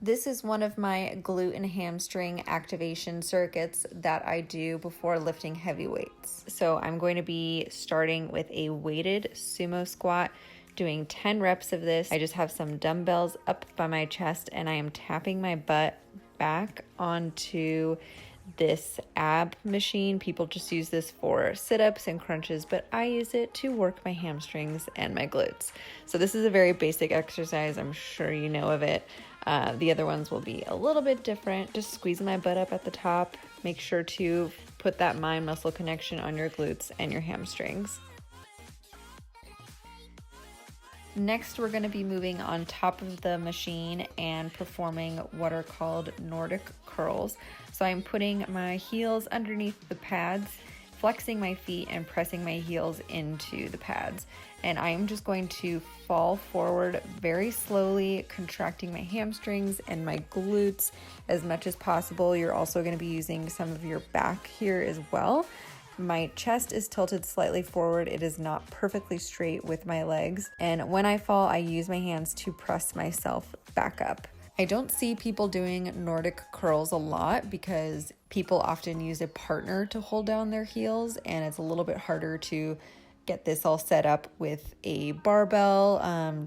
This is one of my glute and hamstring activation circuits that I do before lifting heavy weights. So I'm going to be starting with a weighted sumo squat, doing 10 reps of this. I just have some dumbbells up by my chest and I am tapping my butt back onto this ab machine. People just use this for sit-ups and crunches, but I use it to work my hamstrings and my glutes. So this is a very basic exercise. I'm sure you know of it. The other ones will be a little bit different. Just squeeze my butt up at the top. Make sure to put that mind muscle connection on your glutes and your hamstrings. Next, we're going to be moving on top of the machine and performing what are called Nordic Curls. So I'm putting my heels underneath the pads, flexing my feet and pressing my heels into the pads. And I'm just going to fall forward very slowly, contracting my hamstrings and my glutes as much as possible. You're also going to be using some of your back here as well. My chest is tilted slightly forward. It is not perfectly straight with my legs. And when I fall, I use my hands to press myself back up. I don't see people doing Nordic curls a lot because people often use a partner to hold down their heels, and it's a little bit harder to get this all set up with a barbell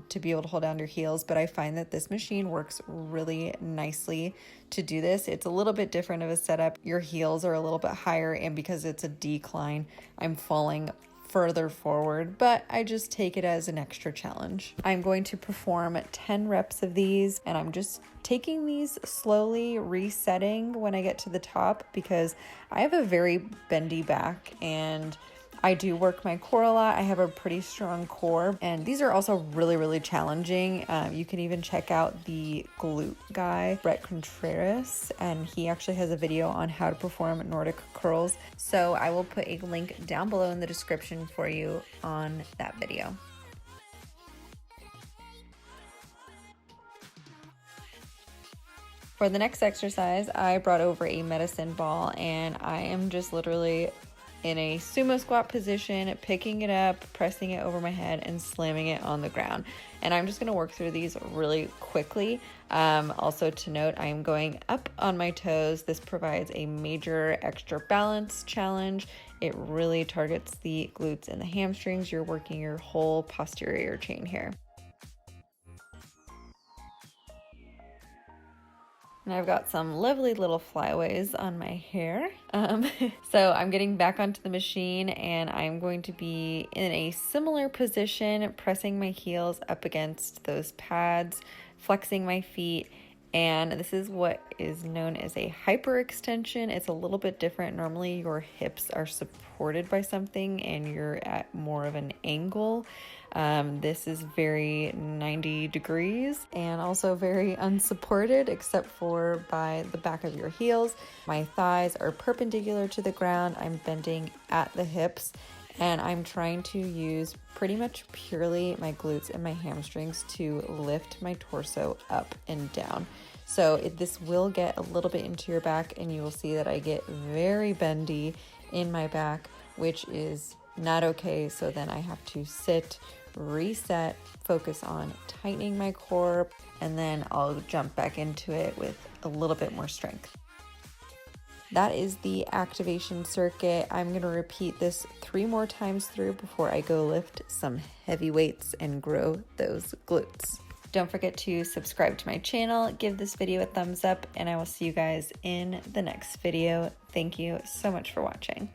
to be able to hold down your heels. But I find that this machine works really nicely to do this. It's a little bit different of a setup. Your heels are a little bit higher, and because it's a decline, I'm falling further forward, but I just take it as an extra challenge. I'm going to perform 10 reps of these, and I'm just taking these slowly, resetting when I get to the top because I have a very bendy back and I do work my core a lot. I have a pretty strong core, and these are also really challenging. You can even check out the glute guy, Bret Contreras, and he actually has a video on how to perform Nordic curls. So I will put a link down below in the description for you on that video. For the next exercise, I brought over a medicine ball, and I am just literally in a sumo squat position, picking it up, pressing it over my head and slamming it on the ground. And I'm just going to work through these really quickly. Also to note, I am going up on my toes. This provides a major extra balance challenge. It really targets the glutes and the hamstrings. You're working your whole posterior chain here. And I've got some lovely little flyaways on my hair. So I'm getting back onto the machine and I'm going to be in a similar position, pressing my heels up against those pads, flexing my feet. And this is what is known as a hyperextension. It's a little bit different. Normally your hips are supported by something and you're at more of an angle. This is very 90 degrees and also very unsupported except for by the back of your heels. My thighs are perpendicular to the ground. I'm bending at the hips and I'm trying to use pretty much purely my glutes and my hamstrings to lift my torso up and down. So this will get a little bit into your back and you will see that I get very bendy in my back, which is not okay. So then I have to sit, reset, focus on tightening my core, and then I'll jump back into it with a little bit more strength. That is the activation circuit. I'm going to repeat this 3 more times through before I go lift some heavy weights and grow those glutes. Don't forget to subscribe to my channel, give this video a thumbs up, and I will see you guys in the next video. Thank you so much for watching.